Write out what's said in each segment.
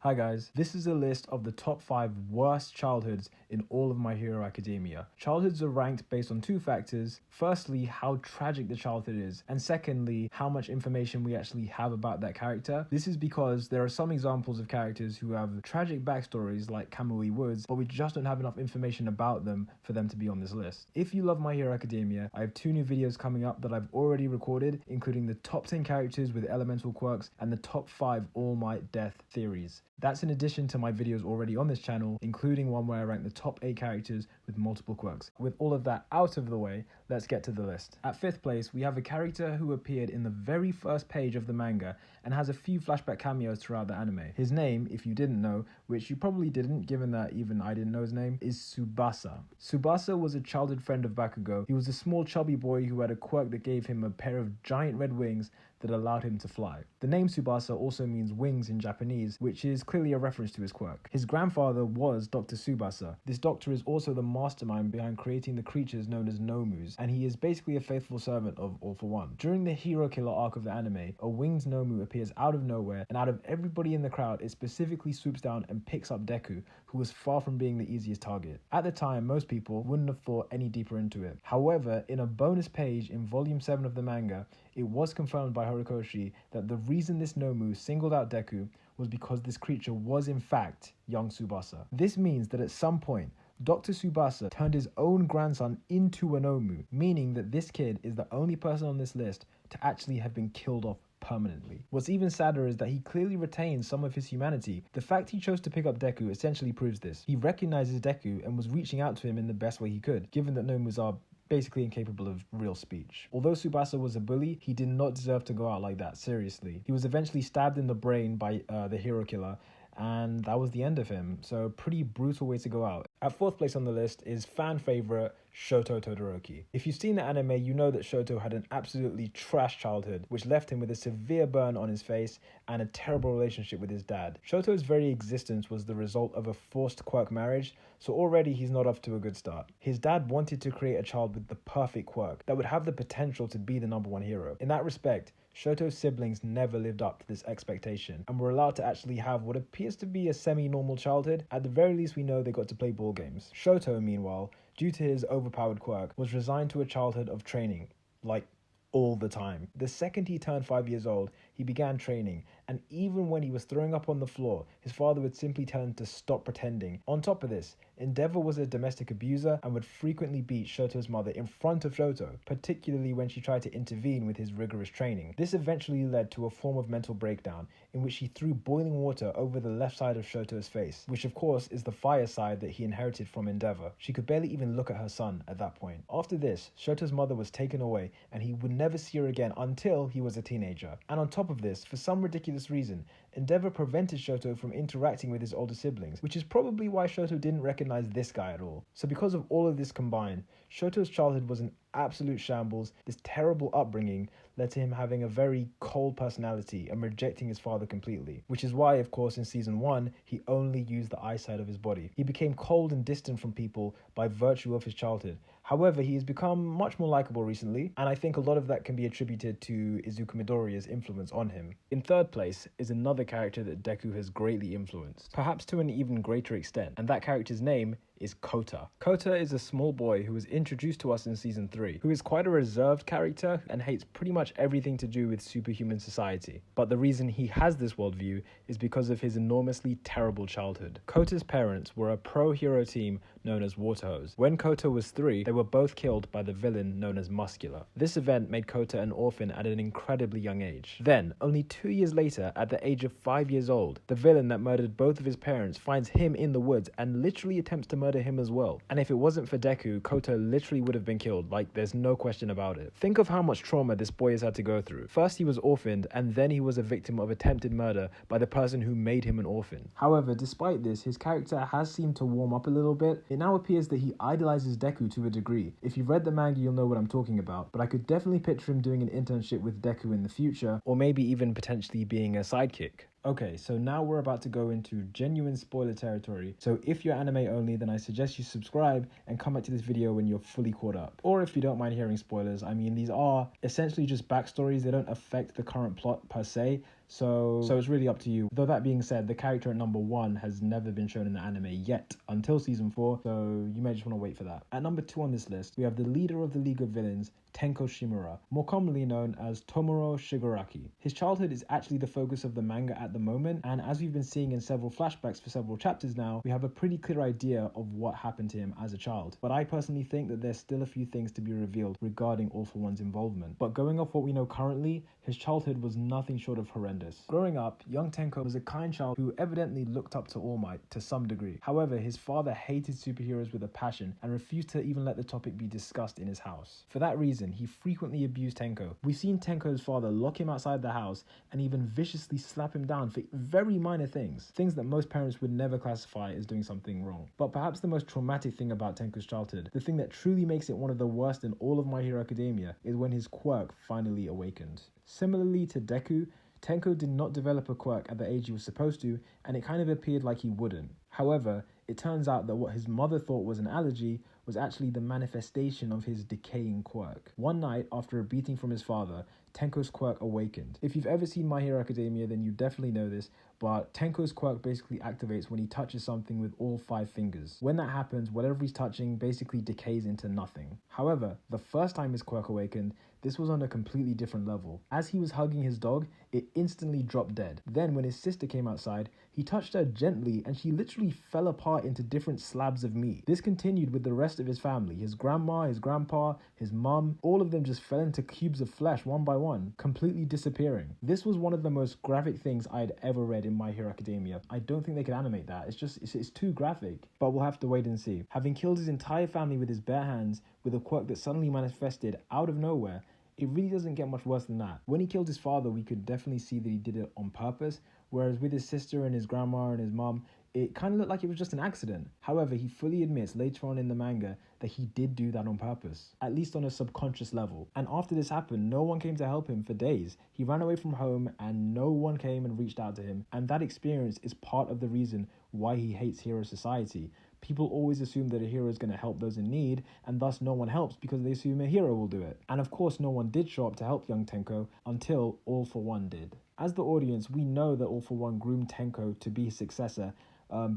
Hi guys, this is a list of the top 5 worst childhoods in all of My Hero Academia. Childhoods are ranked based on two factors. Firstly, how tragic the childhood is, and secondly, how much information we actually have about that character. This is because there are some examples of characters who have tragic backstories like Kamui Woods, but we just don't have enough information about them for them to be on this list. If you love My Hero Academia, I have 2 new videos coming up that I've already recorded, including the top 10 characters with elemental quirks and the top 5 All Might Death theories. That's in addition to my videos already on this channel, including one where I rank the top 8 characters with multiple quirks. With all of that out of the way, let's get to the list. At 5th place, we have a character who appeared in the very first page of the manga and has a few flashback cameos throughout the anime. His name, if you didn't know, which you probably didn't given that even I didn't know his name, is Tsubasa. Tsubasa was a childhood friend of Bakugo. He was a small chubby boy who had a quirk that gave him a pair of giant red wings that allowed him to fly. The name Tsubasa also means wings in Japanese, which is clearly a reference to his quirk. His grandfather was Dr. Tsubasa. This doctor is also the mastermind behind creating the creatures known as Nomus, and he is basically a faithful servant of All for One. During the Hero Killer arc of the anime, a winged Nomu appears out of nowhere, and out of everybody in the crowd, it specifically swoops down and picks up Deku, who was far from being the easiest target. At the time, most people wouldn't have thought any deeper into it. However, in a bonus page in volume 7 of the manga, it was confirmed by Horikoshi that the reason this Nomu singled out Deku was because this creature was in fact young Tsubasa. This means that at some point, Dr. Tsubasa turned his own grandson into a Nomu, meaning that this kid is the only person on this list to actually have been killed off permanently. What's even sadder is that he clearly retains some of his humanity. The fact he chose to pick up Deku essentially proves this. He recognizes Deku and was reaching out to him in the best way he could, given that Nomus are basically incapable of real speech. Although Tsubasa was a bully, he did not deserve to go out like that, seriously. He was eventually stabbed in the brain by the hero killer, and that was the end of him. So pretty brutal way to go out. At 4th place on the list is fan favorite Shoto Todoroki. If you've seen the anime, you know that Shoto had an absolutely trash childhood, which left him with a severe burn on his face and a terrible relationship with his dad. Shoto's very existence was the result of a forced quirk marriage, so already he's not off to a good start. His dad wanted to create a child with the perfect quirk that would have the potential to be the #1 hero. In that respect, Shoto's siblings never lived up to this expectation and were allowed to actually have what appears to be a semi-normal childhood. At the very least, we know they got to play ball games. Shoto, meanwhile, due to his overpowered quirk, was resigned to a childhood of training, like all the time. The second he turned 5 years old, he began training, and even when he was throwing up on the floor, his father would simply tell him to stop pretending. On top of this, Endeavor was a domestic abuser and would frequently beat Shoto's mother in front of Shoto, particularly when she tried to intervene with his rigorous training. This eventually led to a form of mental breakdown in which he threw boiling water over the left side of Shoto's face, which of course is the fire side that he inherited from Endeavor. She could barely even look at her son at that point. After this, Shoto's mother was taken away and he would never see her again until he was a teenager. And on top of this, for some ridiculous reason, Endeavor prevented Shoto from interacting with his older siblings, which is probably why Shoto didn't recognize this guy at all. So because of all of this combined, Shoto's childhood was an absolute shambles. This terrible upbringing led to him having a very cold personality and rejecting his father completely, which is why, of course, in season 1, he only used the eyesight of his body. He became cold and distant from people by virtue of his childhood. However, he has become much more likable recently, and I think a lot of that can be attributed to Izuku Midoriya's influence on him. In 3rd place is another character that Deku has greatly influenced, perhaps to an even greater extent, and that character's name is Kota. Kota is a small boy who was introduced to us in season 3, who is quite a reserved character and hates pretty much everything to do with superhuman society. But the reason he has this worldview is because of his enormously terrible childhood. Kota's parents were a pro-hero team known as Waterhose. When Kota was 3, they were both killed by the villain known as Muscular. This event made Kota an orphan at an incredibly young age. Then, only 2 years later, at the age of 5 years old, the villain that murdered both of his parents finds him in the woods and literally attempts to murder him as well. And if it wasn't for Deku, Kota literally would have been killed, like there's no question about it. Think of how much trauma this boy has had to go through. First he was orphaned, and then he was a victim of attempted murder by the person who made him an orphan. However, despite this, his character has seemed to warm up a little bit. It now appears that he idolizes Deku to a degree. If you've read the manga, you'll know what I'm talking about, but I could definitely picture him doing an internship with Deku in the future, or maybe even potentially being a sidekick. Okay, so now we're about to go into genuine spoiler territory. So if you're anime only, then I suggest you subscribe and come back to this video when you're fully caught up. Or if you don't mind hearing spoilers, I mean, these are essentially just backstories. They don't affect the current plot per se. So it's really up to you. Though that being said, the character at number 1 has never been shown in the anime yet until season 4, so you may just want to wait for that. At number 2 on this list, we have the leader of the League of Villains, Tenko Shimura, more commonly known as Tomoro Shigaraki. His childhood is actually the focus of the manga at the moment, and as we've been seeing in several flashbacks for several chapters now, we have a pretty clear idea of what happened to him as a child. But I personally think that there's still a few things to be revealed regarding All For One's involvement. But going off what we know currently, his childhood was nothing short of horrendous. Growing up, young Tenko was a kind child who evidently looked up to All Might to some degree. However, his father hated superheroes with a passion and refused to even let the topic be discussed in his house. For that reason, he frequently abused Tenko. We've seen Tenko's father lock him outside the house and even viciously slap him down for very minor things that most parents would never classify as doing something wrong. But perhaps the most traumatic thing about Tenko's childhood, the thing that truly makes it one of the worst in all of My Hero Academia, is when his quirk finally awakened. Similarly to Deku, Tenko did not develop a quirk at the age he was supposed to, and it kind of appeared like he wouldn't. However, it turns out that what his mother thought was an allergy was actually the manifestation of his decaying quirk. One night, after a beating from his father, Tenko's quirk awakened. If you've ever seen My Hero Academia, then you definitely know this, but Tenko's quirk basically activates when he touches something with all 5 fingers. When that happens, whatever he's touching basically decays into nothing. However, the first time his quirk awakened, this was on a completely different level. As he was hugging his dog, it instantly dropped dead. Then when his sister came outside, he touched her gently and she literally fell apart into different slabs of meat. This continued with the rest of his family. His grandma, his grandpa, his mum, all of them just fell into cubes of flesh one by one, completely disappearing. This was one of the most graphic things I'd ever read in My Hero Academia. I don't think they could animate that. It's too graphic. But we'll have to wait and see. Having killed his entire family with his bare hands, with a quirk that suddenly manifested out of nowhere, it really doesn't get much worse than that. When he killed his father, we could definitely see that he did it on purpose, whereas with his sister and his grandma and his mum, it kind of looked like it was just an accident. However, he fully admits later on in the manga that he did do that on purpose, at least on a subconscious level. And after this happened, no one came to help him for days. He ran away from home and no one came and reached out to him. And that experience is part of the reason why he hates hero society. People always assume that a hero is going to help those in need, and thus no one helps because they assume a hero will do it. And of course, no one did show up to help young Tenko until All For One did. As the audience, we know that All For One groomed Tenko to be his successor,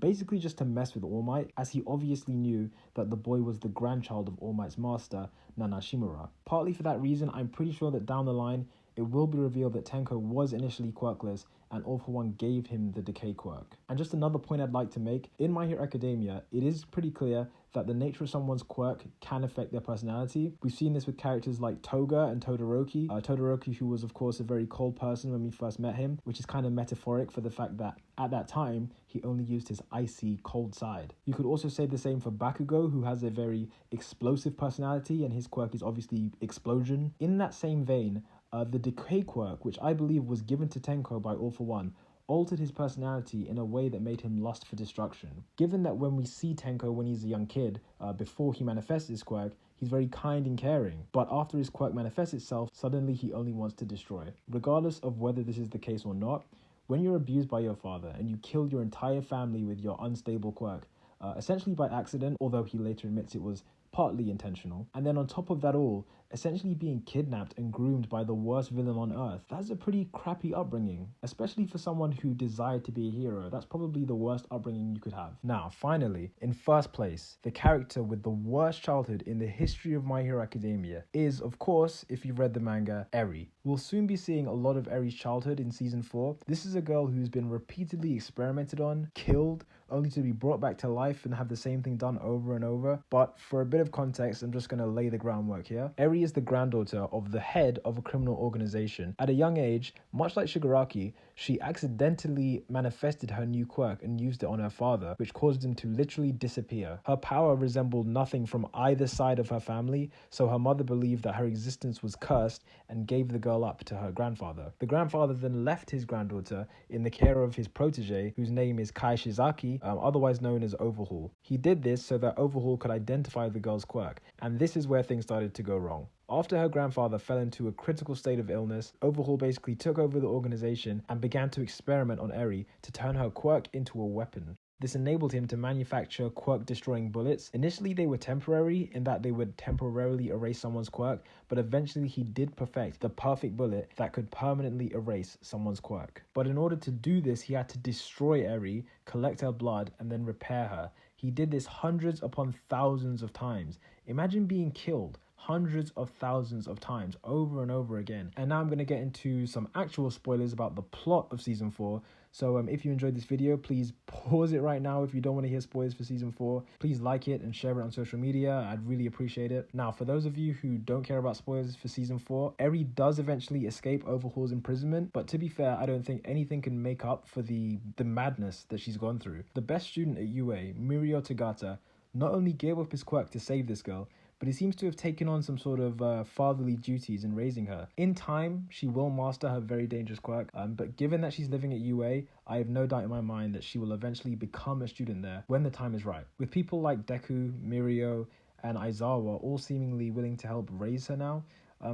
basically just to mess with All Might, as he obviously knew that the boy was the grandchild of All Might's master, Nana Shimura. Partly for that reason, I'm pretty sure that down the line, it will be revealed that Tenko was initially quirkless and All For One gave him the decay quirk. And just another point I'd like to make, in My Hero Academia, it is pretty clear that the nature of someone's quirk can affect their personality. We've seen this with characters like Toga and Todoroki. Todoroki, who was of course a very cold person when we first met him, which is kind of metaphoric for the fact that at that time, he only used his icy, cold side. You could also say the same for Bakugo, who has a very explosive personality and his quirk is obviously explosion. In that same vein, the decay quirk, which I believe was given to Tenko by All For One, altered his personality in a way that made him lust for destruction. Given that when we see Tenko when he's a young kid, before he manifests his quirk, he's very kind and caring, but after his quirk manifests itself, suddenly he only wants to destroy. Regardless of whether this is the case or not, when you're abused by your father and you kill your entire family with your unstable quirk, essentially by accident, although he later admits it was partly intentional, and then on top of that all, essentially being kidnapped and groomed by the worst villain on earth, that's a pretty crappy upbringing, especially for someone who desired to be a hero. That's probably the worst upbringing you could have. Now, finally, in first place, the character with the worst childhood in the history of My Hero Academia is, of course, if you've read the manga, Arey. We'll soon be seeing a lot of Arey's childhood in season 4. This is a girl who's been repeatedly experimented on, killed, only to be brought back to life and have the same thing done over and over. But for a bit of context, I'm just going to lay the groundwork here. Arey is the granddaughter of the head of a criminal organization. At a young age, much like Shigaraki, she accidentally manifested her new quirk and used it on her father, which caused him to literally disappear. Her power resembled nothing from either side of her family, so her mother believed that her existence was cursed and gave the girl up to her grandfather. The grandfather then left his granddaughter in the care of his protege, whose name is Kai Shizaki, otherwise known as Overhaul. He did this so that Overhaul could identify the girl's quirk, and this is where things started to go wrong. After her grandfather fell into a critical state of illness, Overhaul basically took over the organization and began to experiment on Arey to turn her quirk into a weapon. This enabled him to manufacture quirk-destroying bullets. Initially, they were temporary in that they would temporarily erase someone's quirk, but eventually he did perfect the perfect bullet that could permanently erase someone's quirk. But in order to do this, he had to destroy Arey, collect her blood, and then repair her. He did this hundreds upon thousands of times. Imagine being killed hundreds of thousands of times over and over again. And now I'm going to get into some actual spoilers about the plot of season 4. So if you enjoyed this video, please pause it right now if you don't want to hear spoilers for season 4. Please like it and share it on social media. I'd really appreciate it. Now, for those of you who don't care about spoilers for season 4, Arey does eventually escape Overhaul's imprisonment, but to be fair, I don't think anything can make up for the madness that she's gone through. The best student at UA, Mirio Tagata, not only gave up his quirk to save this girl, but he seems to have taken on some sort of fatherly duties in raising her. In time, she will master her very dangerous quirk, but given that she's living at UA, I have no doubt in my mind that she will eventually become a student there when the time is right. With people like Deku, Mirio, and Aizawa all seemingly willing to help raise her now,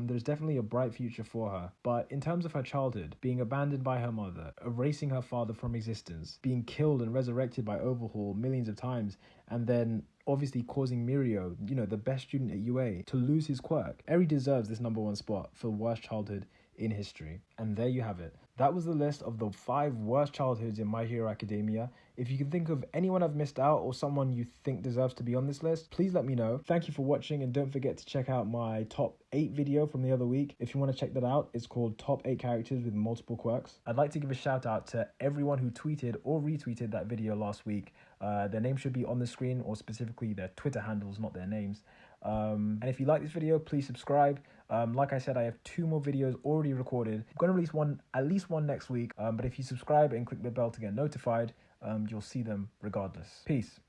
there's definitely a bright future for her. But in terms of her childhood, being abandoned by her mother, erasing her father from existence, being killed and resurrected by Overhaul millions of times, and then obviously causing Mirio, the best student at UA, to lose his quirk, Arey deserves this #1 spot for worst childhood in history. And there you have it. That was the list of the 5 worst childhoods in My Hero Academia. If you can think of anyone I've missed out or someone you think deserves to be on this list, please let me know. Thank you for watching, and don't forget to check out my top 8 video from the other week. If you want to check that out, it's called Top 8 Characters with Multiple Quirks. I'd like to give a shout out to everyone who tweeted or retweeted that video last week. Their name should be on the screen, or specifically their Twitter handles, not their names. And if you like this video, please subscribe. Like I said, I have 2 more videos already recorded. I'm going to release at least one next week. But if you subscribe and click the bell to get notified, you'll see them regardless. Peace.